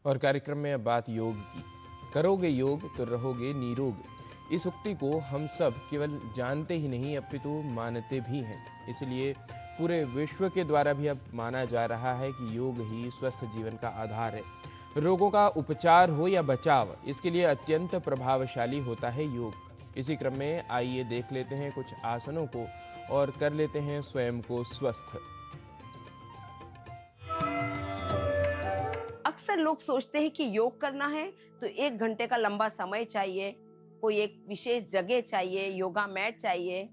और कार्यक्रम में अब बात योग की। करोगे योग तो रहोगे निरोग। इस उक्ति को हम सब केवल जानते ही नहीं अपितु मानते भी हैं। इसलिए पूरे विश्व के द्वारा भी अब माना जा रहा है कि योग ही स्वस्थ जीवन का आधार है। रोगों का उपचार हो या बचाव, इसके लिए अत्यंत प्रभावशाली होता है योग। इसी क्रम में आइए देख लेते हैं कुछ आसनों को और कर लेते हैं स्वयं को स्वस्थ। अक्सर लोग सोचते हैं कि योग करना है तो 1 घंटे का लंबा समय चाहिए, कोई एक विशेष जगह चाहिए, योगा मैट चाहिए।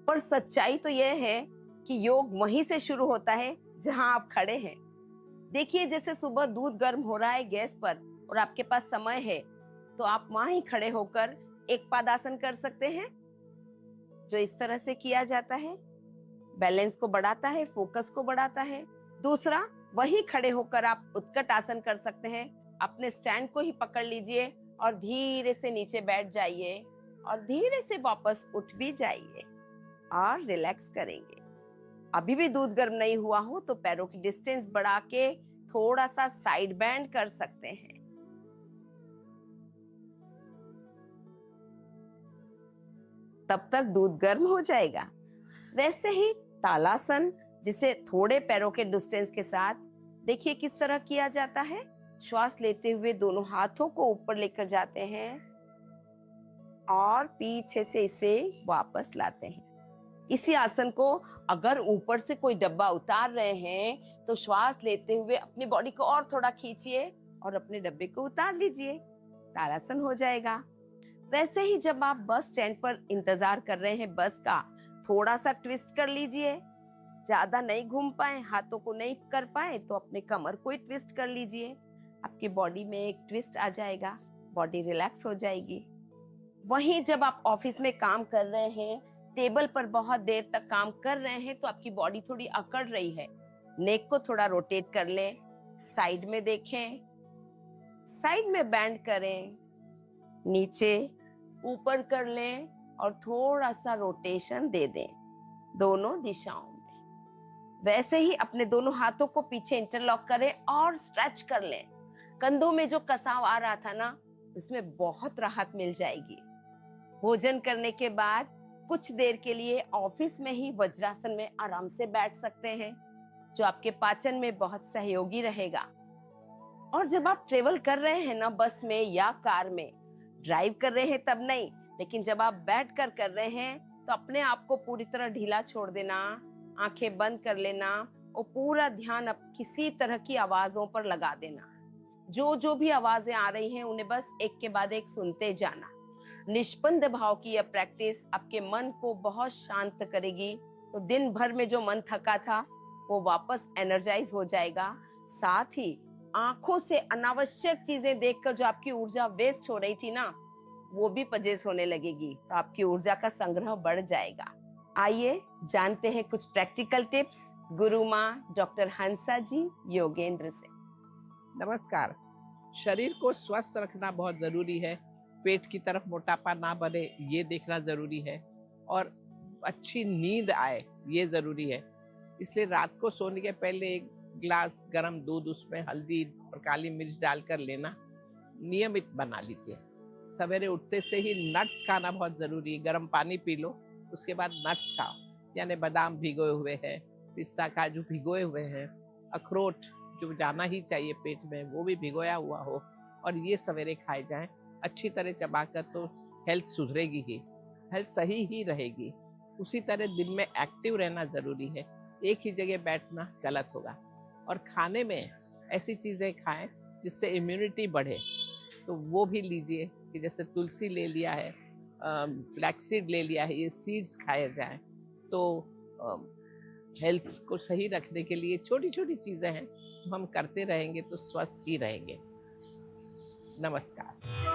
पर सच्चाई तो यह है कि योग वहीं से शुरू होता है जहां आप खड़े हैं। देखिए, जैसे सुबह दूध गर्म हो रहा है गैस पर और आपके पास समय है, तो आप वहां ही खड़े होकर एक पादासन कर सकते हैं, जो इस तरह से किया जाता है। बैलेंस को बढ़ाता है, फोकस को बढ़ाता है। दूसरा, वहीं खड़े होकर आप उत्कट आसन कर सकते हैं। अपने स्टैंड को ही पकड़ लीजिए और धीरे से नीचे बैठ जाइए और धीरे से वापस उठ भी जाइए और रिलैक्स करेंगे। अभी भी दूध गर्म नहीं हुआ हो तो पैरों की डिस्टेंस बढ़ा के थोड़ा सा साइड बेंड कर सकते हैं। तब तक दूध गर्म हो जाएगा। वैसे ही तालासन, जिसे थोड़े पैरों के डिस्टेंस के साथ, देखिए किस तरह किया जाता है। श्वास लेते हुए दोनों हाथों को ऊपर लेकर जाते हैं और पीछे से इसे वापस लाते हैं। इसी आसन को अगर ऊपर से कोई डब्बा उतार रहे हैं तो श्वास लेते हुए अपनी बॉडी को और थोड़ा खींचिए और अपने डब्बे को उतार लीजिए, तारासन हो जाएगा। वैसे ही जब आप बस स्टैंड पर इंतजार कर रहे हैं बस का, थोड़ा सा ट्विस्ट कर लीजिए। ज्यादा नहीं घूम पाए, हाथों को नहीं कर पाए तो अपने कमर को ही ट्विस्ट कर लीजिए। आपकी बॉडी में एक ट्विस्ट आ जाएगा, बॉडी रिलैक्स हो जाएगी। वहीं जब आप ऑफिस में काम कर रहे हैं, टेबल पर बहुत देर तक काम कर रहे हैं तो आपकी बॉडी थोड़ी अकड़ रही है, नेक को थोड़ा रोटेट कर लें, साइड में देखें, साइड में बैंड करें, नीचे ऊपर कर लें और थोड़ा सा रोटेशन दे दें दोनों दिशाओं में। वैसे ही अपने दोनों हाथों को पीछे इंटरलॉक करें और स्ट्रेच कर लें। कंधों में जो कसाव आ रहा था ना, उसमें बहुत राहत मिल जाएगी। भोजन करने के बाद कुछ देर के लिए ऑफिस में ही वज्रासन में आराम से बैठ सकते हैं, जो आपके पाचन में बहुत सहयोगी रहेगा। और जब आप ट्रेवल कर रहे हैं ना, बस में या कार में, ड्राइव कर रहे हैं तब नहीं, लेकिन जब आप बैठ कर रहे हैं तो अपने आप को पूरी तरह ढीला छोड़ देना, आंखें बंद कर लेना और पूरा ध्यान अब किसी तरह की आवाजों पर लगा देना। जो भी आवाजें आ रही हैं उन्हें बस एक के बाद एक सुनते जाना। निष्पन्द भाव की यह प्रैक्टिस आपके मन को बहुत शांत करेगी, तो दिन भर में जो मन थका था वो वापस एनर्जाइज हो जाएगा। साथ ही आंखों से अनावश्यक चीजें देखकर जो आपकी ऊर्जा वेस्ट हो रही थी ना, वो भी पजेस होने लगेगी, तो आपकी ऊर्जा का संग्रह बढ़ जाएगा। आइए जानते हैं कुछ प्रैक्टिकल टिप्स गुरु माँ डॉक्टर हंसा जी योगेंद्र से। नमस्कार। शरीर को स्वस्थ रखना बहुत जरूरी है। पेट की तरफ मोटापा ना बढ़े ये देखना जरूरी है और अच्छी नींद आए ये जरूरी है। इसलिए रात को सोने के पहले एक गिलास गर्म दूध, उसमें हल्दी और काली मिर्च डालकर लेना नियमित बना लीजिए। सवेरे उठते से ही नट्स खाना बहुत जरूरी है। गर्म पानी पी लो, उसके बाद नट्स खाओ, यानी बादाम भिगोए हुए हैं, पिस्ता काजू भिगोए हुए हैं, अखरोट जो जाना ही चाहिए पेट में वो भी भिगोया हुआ हो, और ये सवेरे खाए जाएं अच्छी तरह चबाकर, तो हेल्थ सुधरेगी ही, हेल्थ सही ही रहेगी। उसी तरह दिन में एक्टिव रहना जरूरी है, एक ही जगह बैठना गलत होगा। और खाने में ऐसी चीजें खाएं जिससे इम्यूनिटी बढ़े, तो वो भी लीजिए कि जैसे तुलसी ले लिया है, फ्लैक्सीड ले लिया है, ये सीड्स खाए जाएं। तो हेल्थ को सही रखने के लिए छोटी छोटी चीजें हैं, जो हम करते रहेंगे तो स्वस्थ ही रहेंगे। नमस्कार।